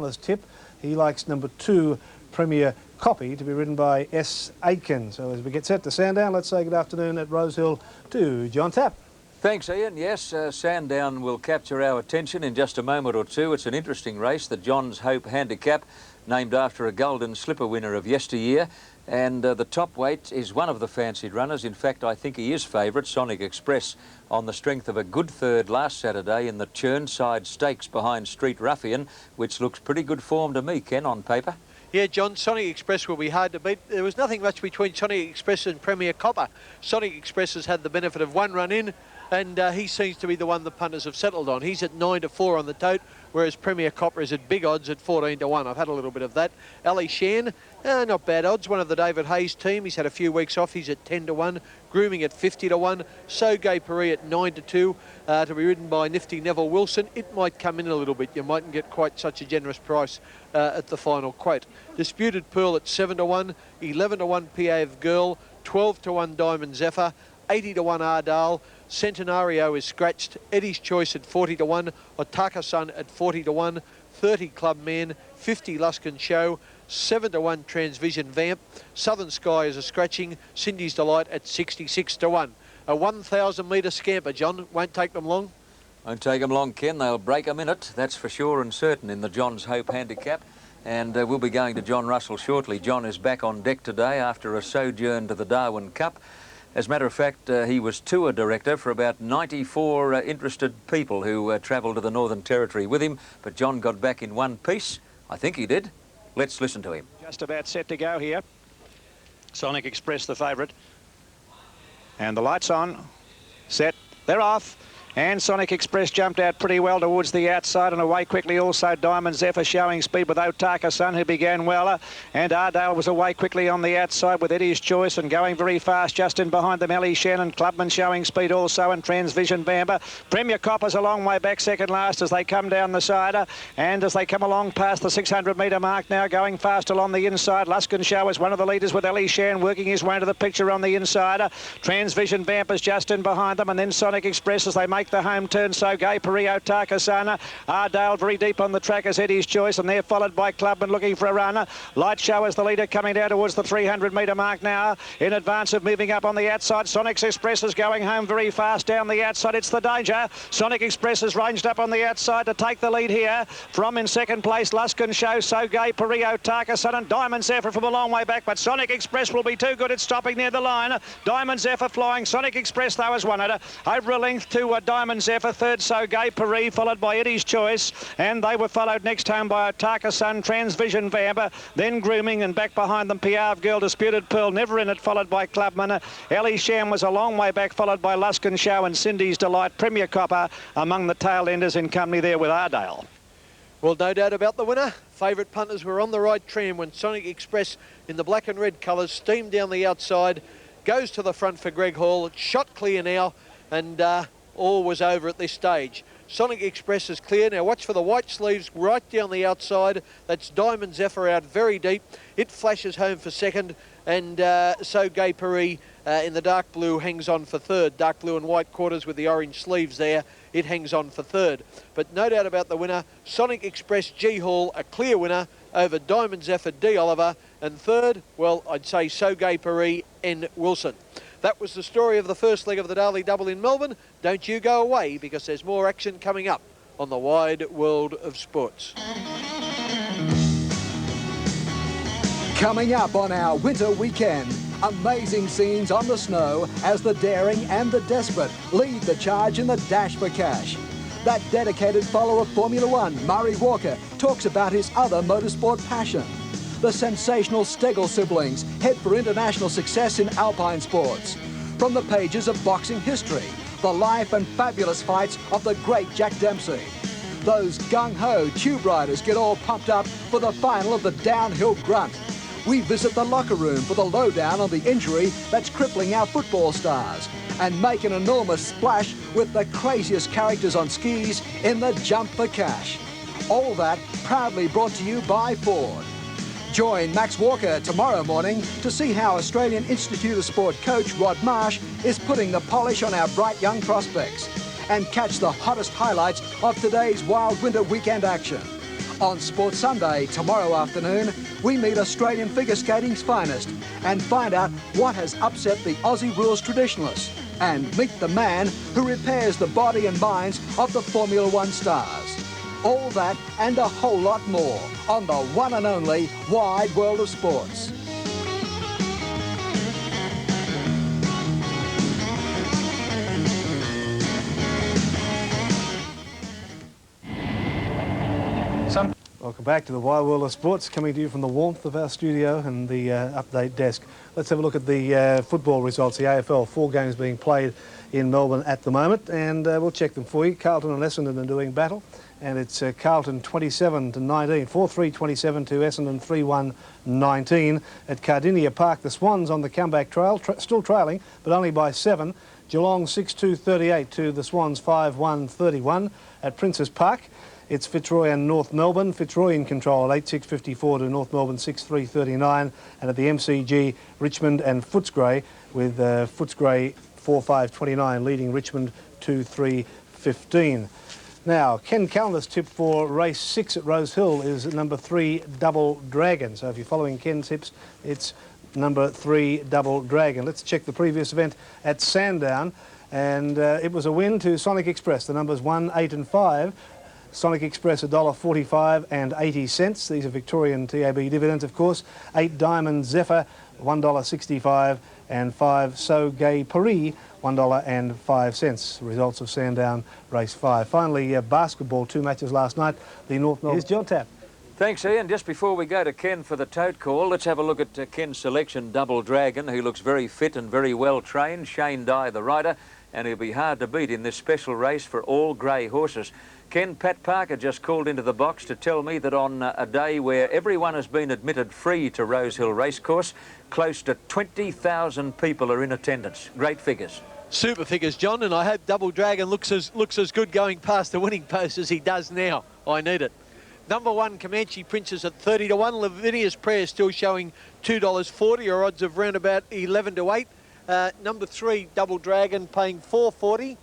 His tip, he likes number 2, Premier Copy, to be ridden by S. Aitken. So as we get set to Sandown, let's say good afternoon at Rosehill to John Tapp. Thanks, Ian. Yes, Sandown will capture our attention in just a moment or two. It's an interesting race, the John's Hope Handicap, named after a Golden Slipper winner of yesteryear. And the top weight is one of the fancied runners. In fact, I think he is favourite, Sonic Express, on the strength of a good third last Saturday in the Churnside Stakes behind Street Ruffian, which looks pretty good form to me, Ken, on paper. Yeah, John, Sonic Express will be hard to beat. There was nothing much between Sonic Express and Premier Copper. Sonic Express has had the benefit of one run in, and he seems to be the one the punters have settled on. He's at 9-4 on the tote, whereas Premier Copper is at big odds at 14-1. I've had a little bit of that. Ali Shan, not bad odds. One of the David Hayes team. He's had a few weeks off. He's at 10-1. Grooming at 50-1. So Gay Paris at 9-2 to be ridden by nifty Neville Wilson. It might come in a little bit. You mightn't get quite such a generous price at the final quote. Disputed Pearl at 7-1. 11-1 PA of Girl. 12-1 Diamond Zephyr. 80-1 Ardale. Centenario is scratched. Eddie's Choice at 40-1. Otaka-san at 40-1. 30 Club Man. 50 Luskin Show. 7-1 Transvision Vamp. Southern Sky is a scratching. Cindy's Delight at 66-1. A 1,000 metre scamper, John. Won't take them long. Won't take them long, Ken. They'll break a minute, that's for sure and certain, in the John's Hope Handicap. And we'll be going to John Russell shortly. John is back on deck today after a sojourn to the Darwin Cup. As a matter of fact, he was tour director for about 94 interested people who travelled to the Northern Territory with him. But John got back in one piece. I think he did. Let's listen to him. Just about set to go here. Sonic Express, the favourite. And the lights on. Set. They're off. And Sonic Express jumped out pretty well towards the outside and away quickly also Diamond Zephyr showing speed with Otaka-san, who began well. And Ardale was away quickly on the outside with Eddie's Choice and going very fast just in behind them. Ellie Shannon, Clubman showing speed also, and Transvision Bamba. Premier Copper's a long way back second last as they come down the side. And as they come along past the 600 metre mark now, going fast along the inside. Luskin Show is one of the leaders with Ellie Shan working his way to the picture on the inside. Transvision Vampers just in behind them, and then Sonic Express as they make the home turn. So Gay Paris, Otaka-san, Ardale very deep on the track as Eddie's Choice, and they're followed by Clubman looking for a runner. Light Show is the leader coming down towards the 300 metre mark now, in advance of moving up on the outside. Sonic Express is going home very fast down the outside. It's the danger. Sonic Express is ranged up on the outside to take the lead here. From in second place, Luskin Show, So Gay Paris, Otaka-san, and Diamond Zephyr from a long way back, but Sonic Express will be too good at stopping near the line. Diamond Zephyr flying. Sonic Express though has won it over a length to Diamond Zephyr. Third, So Gay Paris, followed by Eddie's Choice, and they were followed next home by Otaka-san, Transvision Vamper, then Grooming, and back behind them Piave Girl, Disputed Pearl, never in it, followed by Clubman. Ellie Sham was a long way back, followed by Luskin Show and Cindy's Delight. Premier Copper among the tail enders in company there with Ardale. Well, no doubt about the winner. Favourite punters were on the right tram when Sonic Express in the black and red colours steamed down the outside, goes to the front for Greg Hall. It's shot clear now, and all was over at this stage. Sonic Express is clear. Now watch for the white sleeves right down the outside. That's Diamond Zephyr out very deep. It flashes home for second, and So Gay Paris in the dark blue hangs on for third. Dark blue and white quarters with the orange sleeves there. It hangs on for third. But no doubt about the winner. Sonic Express G Hall, a clear winner over Diamond Zephyr D Oliver. And third, well, I'd say So Gay Paris N Wilson. That was the story of the first leg of the Daily Double in Melbourne. Don't you go away, because there's more action coming up on the wide world of sports. Coming up on our winter weekend, amazing scenes on the snow as the daring and the desperate lead the charge in the dash for cash. That dedicated follower of Formula One, Murray Walker, talks about his other motorsport passion. The sensational Stegel siblings head for international success in alpine sports. From the pages of boxing history, the life and fabulous fights of the great Jack Dempsey. Those gung-ho tube riders get all pumped up for the final of the downhill grunt. We visit the locker room for the lowdown on the injury that's crippling our football stars, and make an enormous splash with the craziest characters on skis in the jump for cash. All that proudly brought to you by Ford. Join Max Walker tomorrow morning to see how Australian Institute of Sport coach Rod Marsh is putting the polish on our bright young prospects, and catch the hottest highlights of today's wild winter weekend action. On Sports Sunday tomorrow afternoon, we meet Australian figure skating's finest and find out what has upset the Aussie rules traditionalists and meet the man who repairs the body and minds of the Formula One stars. All that and a whole lot more on the one and only Wide World of Sports. Welcome back to the Wide World of Sports, coming to you from the warmth of our studio and the update desk. Let's have a look at the football results, the AFL. 4 games being played in Melbourne at the moment, and we'll check them for you. Carlton and Essendon are doing battle, and it's Carlton 27-19, 4-3-27 to Essendon 3-1-19 at Cardinia Park. The Swans on the comeback trail, still trailing, but only by 7. Geelong 6-2-38 to the Swans 5-1-31 at Princes Park. It's Fitzroy and North Melbourne. Fitzroy in control at 8-6-54 to North Melbourne 6-3-39. And at the MCG, Richmond and Footscray, with Footscray 4-5-29 leading Richmond 2-3-15. Now, Ken Callender's tip for race 6 at Rose Hill is number 3, Double Dragon. So if you're following Ken's tips, it's number 3, Double Dragon. Let's check the previous event at Sandown. And it was a win to Sonic Express. The numbers 1, 8 and 5. Sonic Express $1.45 and 80 cents. These are Victorian TAB dividends, of course. 8 Diamond Zephyr $1.65 and 5 So Gay Paris $1.05. Results of Sandown race 5. Finally, basketball, 2 matches last night. The North Melbourne. Here's John Tapp. Thanks, Ian. Just before we go to Ken for the tote call, let's have a look at Ken's selection, Double Dragon, who looks very fit and very well trained. Shane Dye, the rider, and he'll be hard to beat in this special race for all grey horses. Ken, Pat Parker just called into the box to tell me that on a day where everyone has been admitted free to Rose Hill Racecourse, close to 20,000 people are in attendance. Great figures. Super figures, John, and I hope Double Dragon looks as good going past the winning post as he does now. I need it. Number 1, Comanche Princess at 30-1. Lavinia's Prayer still showing $2.40, or odds of round about 11-8. Number 3, Double Dragon, paying $4.40.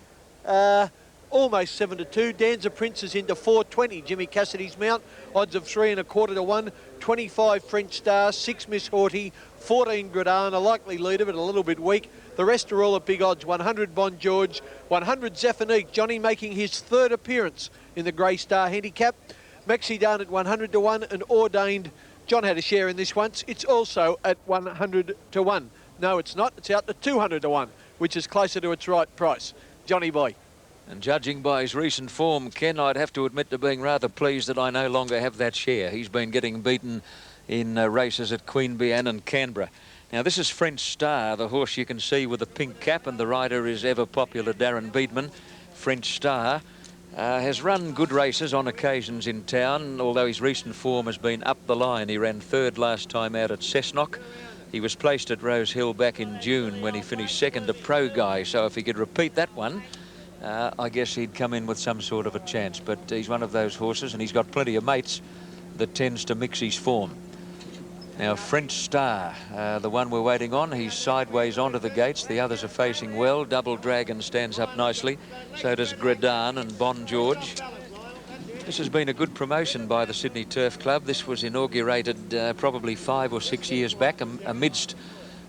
Almost 7-2. Danza Prince is into $4.20. Jimmy Cassidy's mount, odds of 3 1/4-1. 25 French Star, 6 Miss Haughty, 14 Gradin, a likely leader but a little bit weak. The rest are all at big odds. 100 Bon George, 100 Zephanique. Johnny making his 3rd appearance in the Grey Star handicap. Maxi Darn at 100-1, and Ordained. John had a share in this once. It's also at 100-1. No, it's not. It's out to 200-1, which is closer to its right price. Johnny boy. And judging by his recent form, Ken, I'd have to admit to being rather pleased that I no longer have that share. He's been getting beaten in races at Queanbeyan and Canberra. Now, this is French Star, the horse you can see with the pink cap, and the rider is ever popular Darren Beedman. French Star has run good races on occasions in town, although his recent form has been up the line. He ran 3rd last time out at Cessnock. He was placed at Rose Hill back in June when he finished 2nd to Pro Guy, so if he could repeat that one, I guess he'd come in with some sort of a chance. But he's one of those horses, and he's got plenty of mates that tends to mix his form. Now, French Star, the one we're waiting on, he's sideways onto the gates. The others are facing well. Double Dragon stands up nicely. So does Gradin and Bon George. This has been a good promotion by the Sydney Turf Club. This was inaugurated probably 5 or 6 years back amidst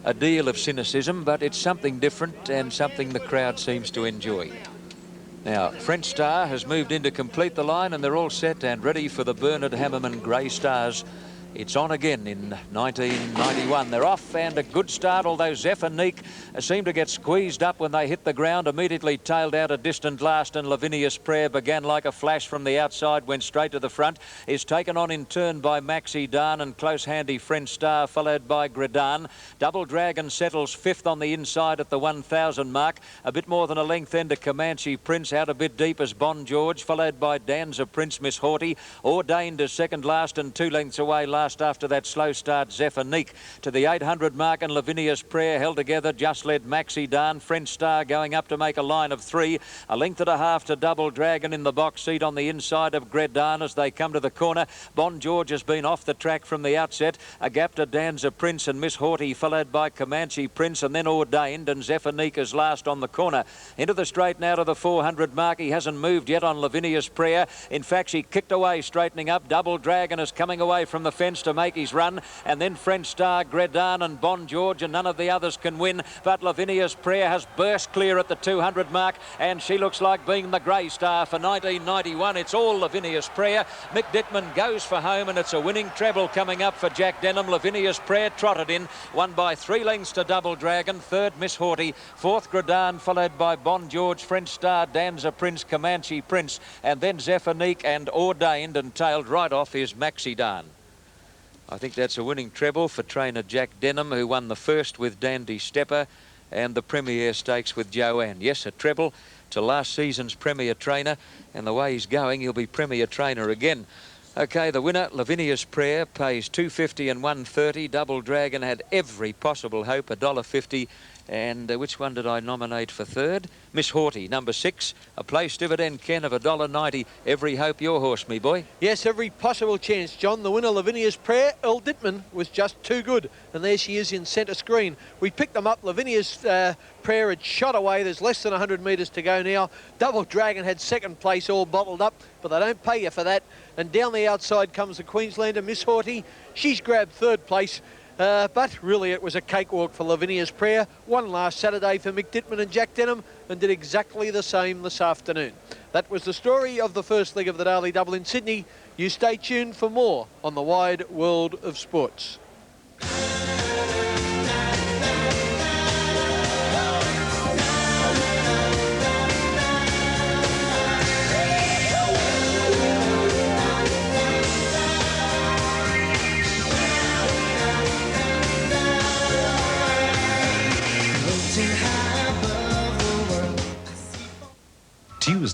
a deal of cynicism, but it's something different and something the crowd seems to enjoy. Now, French Star has moved in to complete the line, and they're all set and ready for the Bernard Hammerman Grey Stars. It's on again in 1991. They're off, and a good start, although Zephanique seemed to get squeezed up when they hit the ground, immediately tailed out a distant last, and Lavinia's Prayer began like a flash from the outside, went straight to the front, is taken on in turn by Maxi Darn, and close handy French Star, followed by Gradin. Double Dragon settles 5th on the inside at the 1,000 mark. A bit more than a length then to Comanche Prince, out a bit deep as Bon George, followed by Danza Prince, Miss Haughty. Ordained as 2nd last and 2 lengths away last after that slow start, Zephanique. To the 800 mark, and Lavinia's Prayer held together, just led Maxi Dan. French Star going up to make a line of 3. A length and a half to Double Dragon in the box seat on the inside of Gredan as they come to the corner. Bon George has been off the track from the outset. A gap to Danza Prince and Miss Haughty, followed by Comanche Prince, and then Ordained, and Zephanique is last on the corner. Into the straight now to the 400 mark. He hasn't moved yet on Lavinia's Prayer. In fact, she kicked away, straightening up. Double Dragon is coming away from the fence to make his run, and then French Star, Gredan and Bon George, and none of the others can win. But Lavinia's Prayer has burst clear at the 200 mark, and she looks like being the grey star for 1991. It's all Lavinia's Prayer. Mick Dittman goes for home, and it's a winning treble coming up for Jack Denham. Lavinia's Prayer trotted in, won by 3 lengths to Double Dragon. Third, Miss Haughty. Fourth, Gredan, followed by Bon George, French Star, Danza Prince, Comanche Prince, and then Zephanique and Ordained, and tailed right off is Maxi Dan. I think that's a winning treble for trainer Jack Denham, who won the first with Dandy Stepper and the Premier Stakes with Joanne. Yes, a treble to last season's Premier trainer, and the way he's going, he'll be Premier trainer again. Okay, the winner, Lavinia's Prayer, pays $2.50 and $1.30. Double Dragon had every possible hope, $1.50. And which one did I nominate for third? Miss Haughty, number 6. A place dividend, Ken, of $1.90. Every hope your horse, me boy. Yes, every possible chance, John. The winner, Lavinia's Prayer, Earl Dittman, was just too good. And there she is in centre screen. We picked them up. Lavinia's Prayer had shot away. There's less than 100 metres to go now. Double Dragon had second place all bottled up, but they don't pay you for that. And down the outside comes the Queenslander, Miss Haughty. She's grabbed third place. But really it was a cakewalk for Lavinia's Prayer. Won last Saturday for Mick Dittman and Jack Denham, and did exactly the same this afternoon. That was the story of the first leg of the Daily Double in Sydney. You stay tuned for more on the wide world of sports.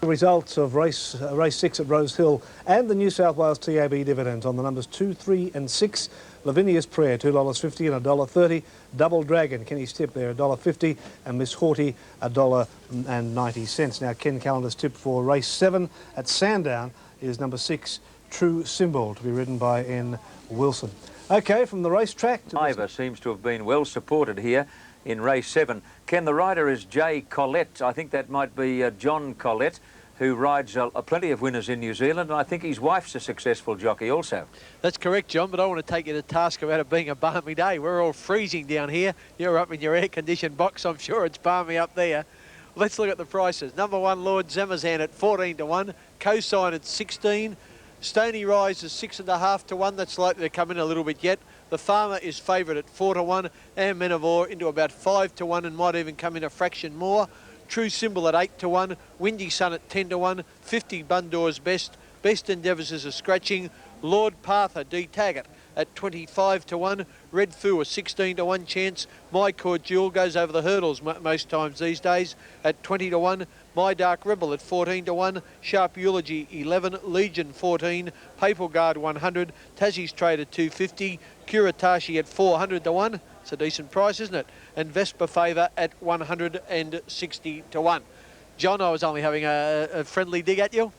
The results of race 6 at Rose Hill and the New South Wales TAB dividends on the numbers 2, 3 and 6. Lavinia's Prayer, $2.50 and $1.30. Double Dragon, Kenny's tip there, $1.50. And Miss Haughty, $1.90. Now, Ken Callender's tip for race 7 at Sandown is number 6, True Symbol, to be ridden by N. Wilson. Okay, from the racetrack... Ivor seems to have been well supported here in race 7. Ken, the rider is Jay Collette. I think that might be John Collette, who rides plenty of winners in New Zealand, and I think his wife's a successful jockey also. That's correct, John, but I want to take you to task about it being a balmy day. We're all freezing down here. You're up in your air-conditioned box. I'm sure it's balmy up there. Let's look at the prices. Number 1, Lord Zamazan at 14 to 1. Cosign at 16. Stony Rise is 6.5 to 1. That's likely to come in a little bit yet. The Farmer is favourite at 4 to 1. And Men of War into about 5 to 1 and might even come in a fraction more. True Symbol at 8 to 1. Windy Sun at 10 to 1. 50 Bundoor's Best. Best Endeavours is a scratching. Lord Partha D. Taggart at 25 to 1. Red Foo a 16 to 1 chance. My Court Jewel goes over the hurdles most times these days at 20 to 1. My Dark Rebel at 14 to 1. Sharp Eulogy 11. Legion 14. Papal Guard 100. Tassie's Trade at 250. Kuritashi at 400 to 1. It's a decent price, isn't it? And Vespa Favour at 160 to 1. John, I was only having a friendly dig at you.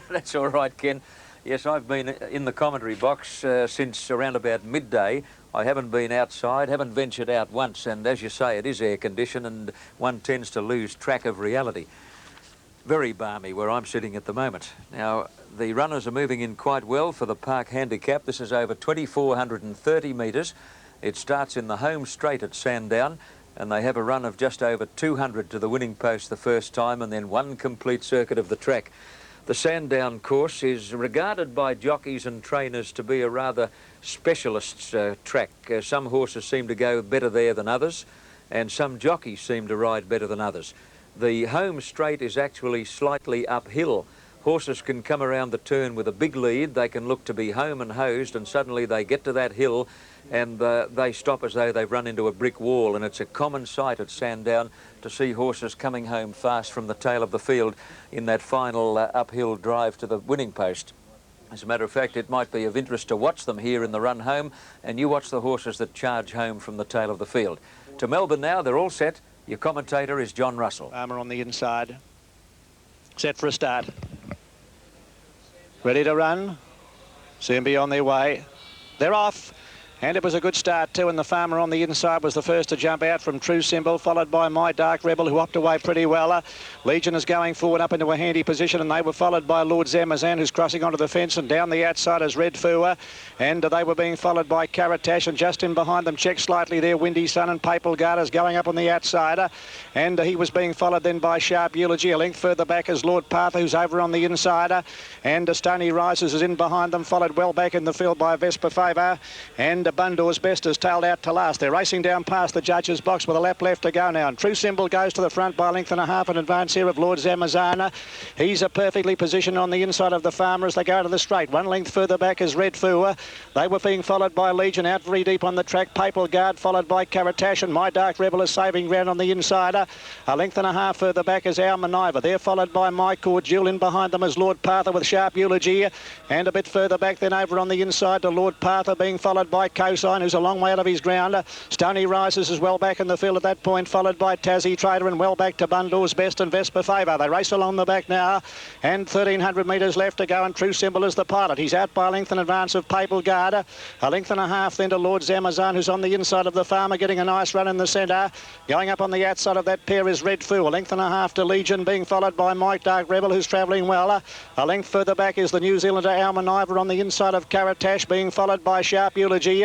That's all right, Ken. Yes, I've been in the commentary box since around about midday. I haven't been outside, haven't ventured out once, and as you say, it is air-conditioned and one tends to lose track of reality. Very balmy where I'm sitting at the moment. Now, the runners are moving in quite well for the Park Handicap. This is over 2,430 metres. It starts in the home straight at Sandown, and they have a run of just over 200 to the winning post the first time, and then one complete circuit of the track. The Sandown course is regarded by jockeys and trainers to be a rather specialist track. Some horses seem to go better there than others, and some jockeys seem to ride better than others. The home straight is actually slightly uphill. Horses can come around the turn with a big lead. They can look to be home and hosed, and suddenly they get to that hill and they stop as though they've run into a brick wall. And it's a common sight at Sandown to see horses coming home fast from the tail of the field in that final uphill drive to the winning post. As a matter of fact, it might be of interest to watch them here in the run home, and you watch the horses that charge home from the tail of the field. To Melbourne now, they're all set. Your commentator is John Russell. Farmer on the inside. Set for a start. Ready to run. Soon be on their way. They're off. And it was a good start too, and the Farmer on the inside was the first to jump out from True Symbol, followed by My Dark Rebel, who hopped away pretty well. Legion is going forward up into a handy position, and they were followed by Lord Zamazan, who's crossing onto the fence, and down the outside is Red Fua, and they were being followed by Caratash, and just in behind them, check slightly there, Windy Sun and Papal Garters going up on the outside, and he was being followed then by Sharp Eulogy. A length further back is Lord Partha, who's over on the inside, and Stony Rises is in behind them, followed well back in the field by Vesper Favour, and Bundor's Best is tailed out to last. They're racing down past the judges' box with a lap left to go now, and True Symbol goes to the front by a length and a half in advance here of Lord Zamazana. He's perfectly positioned on the inside of the Farmer as they go to the straight. One length further back is Red Fua. They were being followed by Legion out very deep on the track. Papal Guard followed by Caratash, and My Dark Rebel is saving ground on the inside. A length and a half further back is Our Maniva. They're followed by My Cordial. In behind them is Lord Partha with Sharp Eulogy, and a bit further back then over on the inside to Lord Partha, being followed by Cosine, who's a long way out of his ground. Stony Rises is well back in the field at that point, followed by Tassie Trader, and well back to Bundor's Best and Vesper Favour. They race along the back now, and 1,300 metres left to go, and True Symbol is the pilot. He's out by a length in advance of Papal Guard. A length and a half then to Lord Zamazan, who's on the inside of the Farmer, getting a nice run in the centre. Going up on the outside of that pair is Red Foo. A length and a half to Legion, being followed by My Dark Rebel, who's travelling well. A length further back is the New Zealander Our Maniva on the inside of Caratash, being followed by Sharp Eulogy.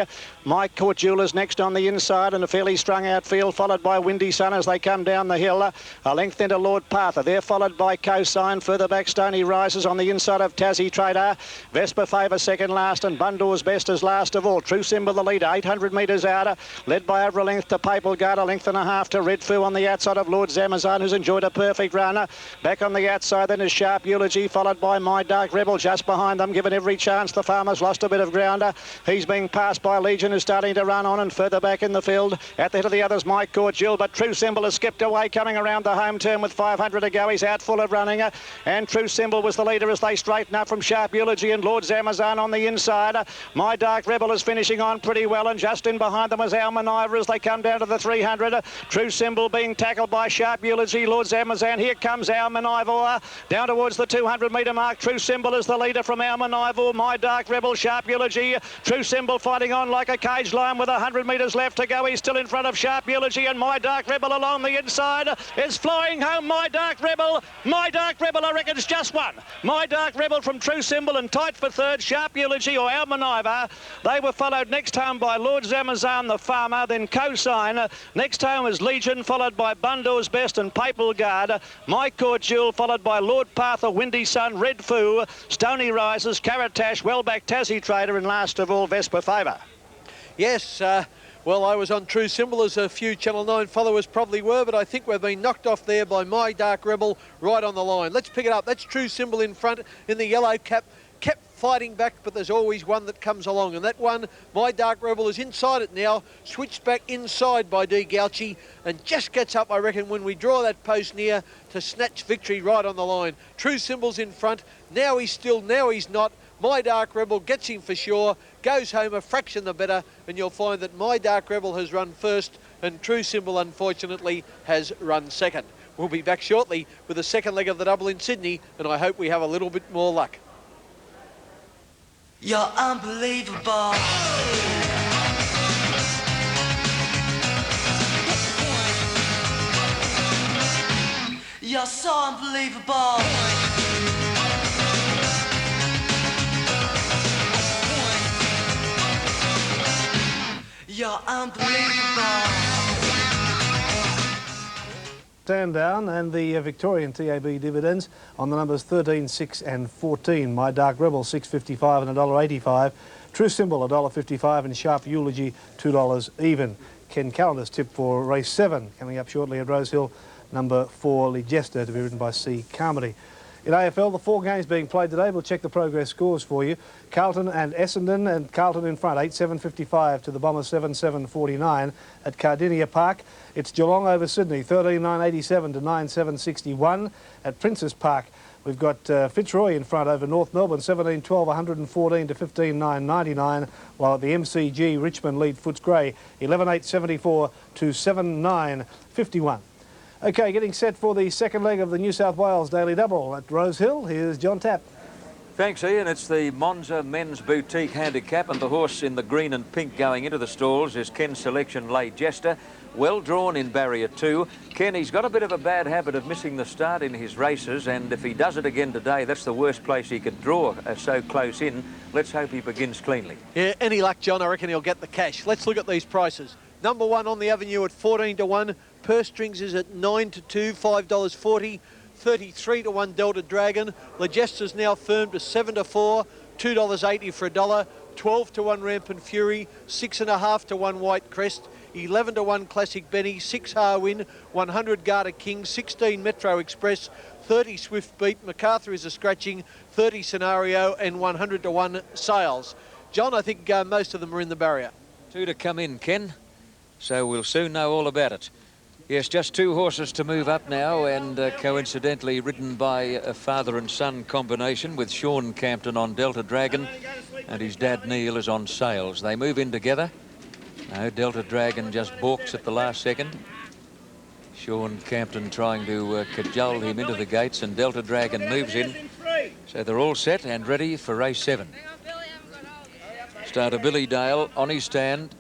Mike Court Jewelers next on the inside, and a fairly strung out field, followed by Windy Sun as they come down the hill. A length into Lord Partha. They're followed by Cosine. Further back, Stony Rises on the inside of Tassie Trader. Vesper Favour second last, and Bundor's Best is last of all. True Symbol the leader, 800 metres out, led by over a length to Papal Guard, a length and a half to Red Foo on the outside of Lord Zamazan, who's enjoyed a perfect run. Back on the outside then is Sharp Eulogy, followed by My Dark Rebel just behind them, given every chance. The Farmer's lost a bit of ground. He's being passed by Legion, who's starting to run on, and further back in the field at the head of the others Mike Cordial, but True Symbol has skipped away, coming around the home turn with 500 to go. He's out full of running, and True Symbol was the leader as they straighten up from Sharp Eulogy and Lord Zamazan on the inside. My Dark Rebel is finishing on pretty well, and just in behind them is Our Maniva as they come down to the 300. True Symbol being tackled by Sharp Eulogy, Lord Zamazan. Here comes Our Maniva down towards the 200 metre mark. True Symbol is the leader from Our Maniva. My Dark Rebel, Sharp Eulogy. True Symbol fighting on like a cage lion with 100 metres left to go. He's still in front of Sharp Eulogy, and My Dark Rebel along the inside is flying home. My Dark Rebel, I reckon it's just one. My Dark Rebel from True Symbol, and tight for third, Sharp Eulogy or Our Maniva. They were followed next home by Lord Zamazan the Farmer, then Cosine. Next home is Legion, followed by Bundor's Best and Papal Guard. My Cordial, followed by Lord Partha, Windy Sun, Red Foo, Stony Rises, Caratash, well back Tassie Trader, and last of all Vesper Favour. Yes, well, I was on True Symbol, as a few Channel 9 followers probably were, but I think we've been knocked off there by My Dark Rebel right on the line. Let's pick it up. That's True Symbol in front in the yellow cap. Kept fighting back, but there's always one that comes along, and that one, My Dark Rebel, is inside it now, switched back inside by D. Gauchi, and just gets up, I reckon, when we draw that post near to snatch victory right on the line. True Symbol's in front. Now he's still, now he's not. My Dark Rebel gets him for sure, goes home a fraction the better, and you'll find that My Dark Rebel has run first, and True Symbol, unfortunately, has run second. We'll be back shortly with the second leg of the double in Sydney, and I hope we have a little bit more luck. You're unbelievable. You're so unbelievable. You're unbelievable. Sandown and the Victorian TAB dividends on the numbers 13, 6 and 14. My Dark Rebel $6.55 and $1.85. True Symbol $1.55 and Sharp Eulogy $2 even. Ken Calendar's tip for race 7 coming up shortly at Rosehill. Number 4 Legesta to be ridden by C. Carmody. In AFL, the 4 games being played today. We'll check the progress scores for you. Carlton and Essendon, and Carlton in front, 8-7-55 to the Bombers 7-7-49 at Cardinia Park. It's Geelong over Sydney, 13-9-87 to 9-7-61 at Princes Park. We've got Fitzroy in front over North Melbourne, 17-12, 114 to 15-9, while at the MCG, Richmond lead Footscray, 11-8, 74 to 7-9, 51. OK, getting set for the second leg of the New South Wales Daily Double at Rose Hill. Here's John Tapp. Thanks, Ian. It's the Monza Men's Boutique Handicap, and the horse in the green and pink going into the stalls is Ken's selection, Lay Jester. Well drawn in barrier 2. Ken, he's got a bit of a bad habit of missing the start in his races, and if he does it again today, that's the worst place he could draw so close in. Let's hope he begins cleanly. Yeah, any luck, John, I reckon he'll get the cash. Let's look at these prices. Number 1 on the Avenue at 14 to 1. Purse strings is at 9 to 2, $5.40. 33 to 1 Delta Dragon. Lejester's now firm to 7 to 4, $2.80 for $1. 12 to 1 Rampant Fury, 6.5 to 1 White Crest. 11 to 1 Classic Benny, 6 Harwin, 100 Garter King, 16 Metro Express, 30 Swift Beat, MacArthur is a scratching, 30 Scenario, and 100 to 1 Sales. John, I think most of them are in the barrier. 2 to come in, Ken, so we'll soon know all about it. Yes, just 2 horses to move up now, and coincidentally ridden by a father and son combination with Sean Campton on Delta Dragon and his dad Neil is on Sales. They move in together. No, Delta Dragon just balks at the last second. Sean Campton trying to cajole him into the gates, and Delta Dragon moves in. So they're all set and ready for race 7. Starter Billy Dale on his stand.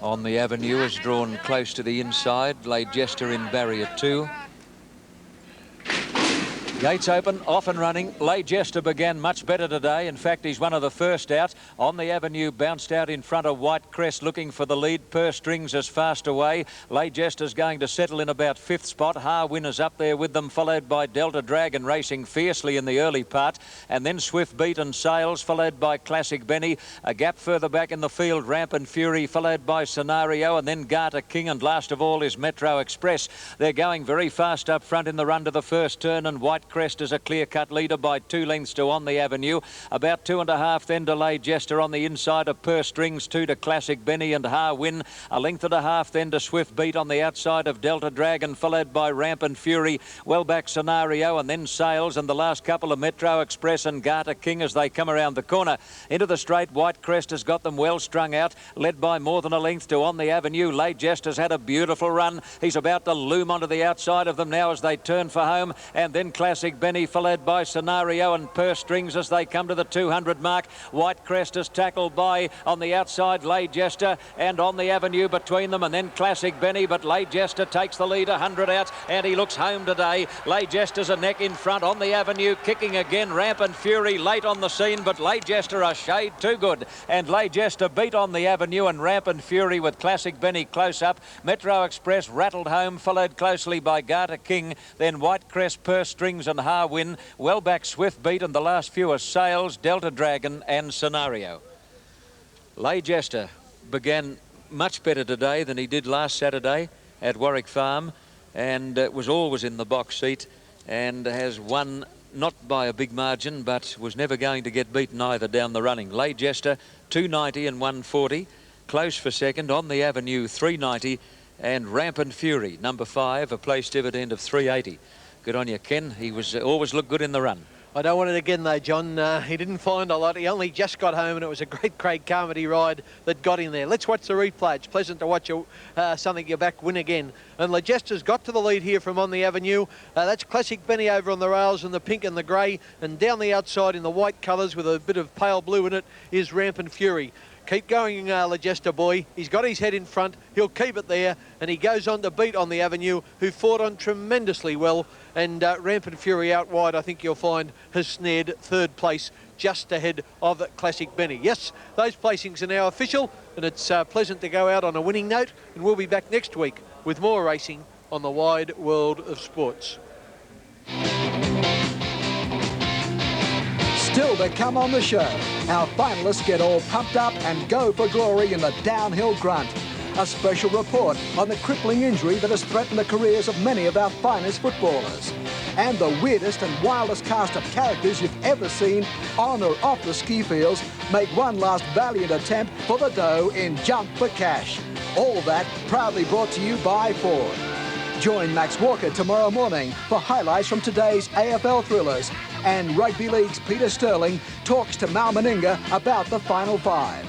On the Avenue is drawn close to the inside. Lay Jester in barrier 2. Gates open, off and running. Lay Jester began much better today. In fact, he's one of the first out. On the Avenue, bounced out in front of White Crest, looking for the lead. Purse strings is fast away. Lay Jester's going to settle in about 5th spot. Harwin is up there with them, followed by Delta Dragon racing fiercely in the early part. And then Swift Beat and Sales, followed by Classic Benny. A gap further back in the field, Rampant Fury, followed by Scenario, and then Garter King, and last of all is Metro Express. They're going very fast up front in the run to the first turn, and White Crest is a clear-cut leader by 2 lengths to On the Avenue. About 2.5 then to Lay Jester on the inside of Purse Strings, 2 to Classic Benny and Harwin. 1.5 lengths then to Swift Beat on the outside of Delta Dragon, followed by Rampant Fury, well back Scenario, and then Sales, and the last couple of Metro Express and Garter King as they come around the corner. Into the straight, White Crest has got them well strung out, led by more than 1 length to On the Avenue. Lay Jester's had a beautiful run. He's about to loom onto the outside of them now as they turn for home, and then Classic Benny, followed by Scenario and Purse Strings as they come to the 200 mark. White Crest is tackled by, on the outside, Lay Jester, and On the Avenue between them, and then Classic Benny, but Lay Jester takes the lead 100 out, and he looks home today. Lay Jester's a neck in front. On the Avenue, kicking again. Rampant Fury late on the scene, but Lay Jester a shade too good, and Lay Jester beat On the Avenue and Rampant Fury with Classic Benny close up. Metro Express rattled home, followed closely by Garter King, then White Crest, Purse Strings and Harwin. Well back Swift Beat, and the last few are Sales, Delta Dragon and Scenario. Lay Jester began much better today than he did last Saturday at Warwick Farm, and was always in the box seat, and has won not by a big margin, but was never going to get beaten either down the running. Lay Jester 290 and 140, close for second. On the Avenue 390, and Rampant Fury number 5, a place dividend of 380. Good on you, Ken. He was always looked good in the run. I don't want it again though, John. He didn't find a lot. He only just got home, and it was a great Craig Carmody ride that got in there. Let's watch the replay. It's pleasant to watch something your back win again. And Lejester's got to the lead here from On the Avenue. That's Classic Benny over on the rails in the pink and the grey, and down the outside in the white colours with a bit of pale blue in it is Rampant Fury. Keep going, Lejester boy. He's got his head in front. He'll keep it there, and he goes on to beat On the Avenue, who fought on tremendously well. And Rampant Fury out wide, I think you'll find, has snared 3rd place just ahead of Classic Benny. Yes, those placings are now official, and it's pleasant to go out on a winning note. And we'll be back next week with more racing on the wide world of sports. Still to come on the show, our finalists get all pumped up and go for glory in the downhill grunt. A special report on the crippling injury that has threatened the careers of many of our finest footballers. And the weirdest and wildest cast of characters you've ever seen on or off the ski fields make one last valiant attempt for the dough in Jump for Cash. All that proudly brought to you by Ford. Join Max Walker tomorrow morning for highlights from today's AFL thrillers. And Rugby League's Peter Sterling talks to Mal Meninga about the Final Five.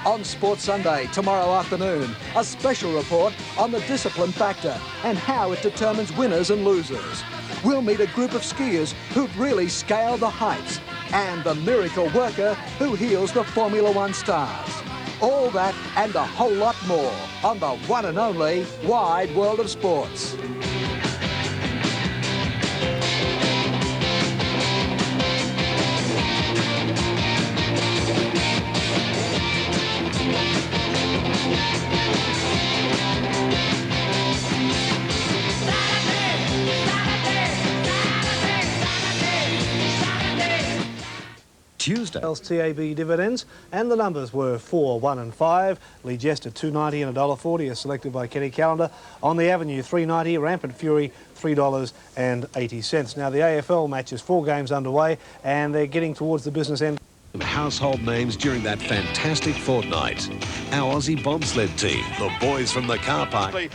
On Sports Sunday tomorrow afternoon, a special report on the discipline factor and how it determines winners and losers. We'll meet a group of skiers who've really scaled the heights and the miracle worker who heals the Formula One stars. All that and a whole lot more on the one and only Wide World of Sports. Tuesday. TAB dividends, and the numbers were 4, 1 and 5. Lee Jester $2.90 and $1.40 as selected by Kenny Callender. On the Avenue $3.90, Rampant Fury $3.80. Now the AFL match is 4 games underway and they're getting towards the business end. Household names during that fantastic fortnight. Our Aussie bobsled team, the boys from the car park.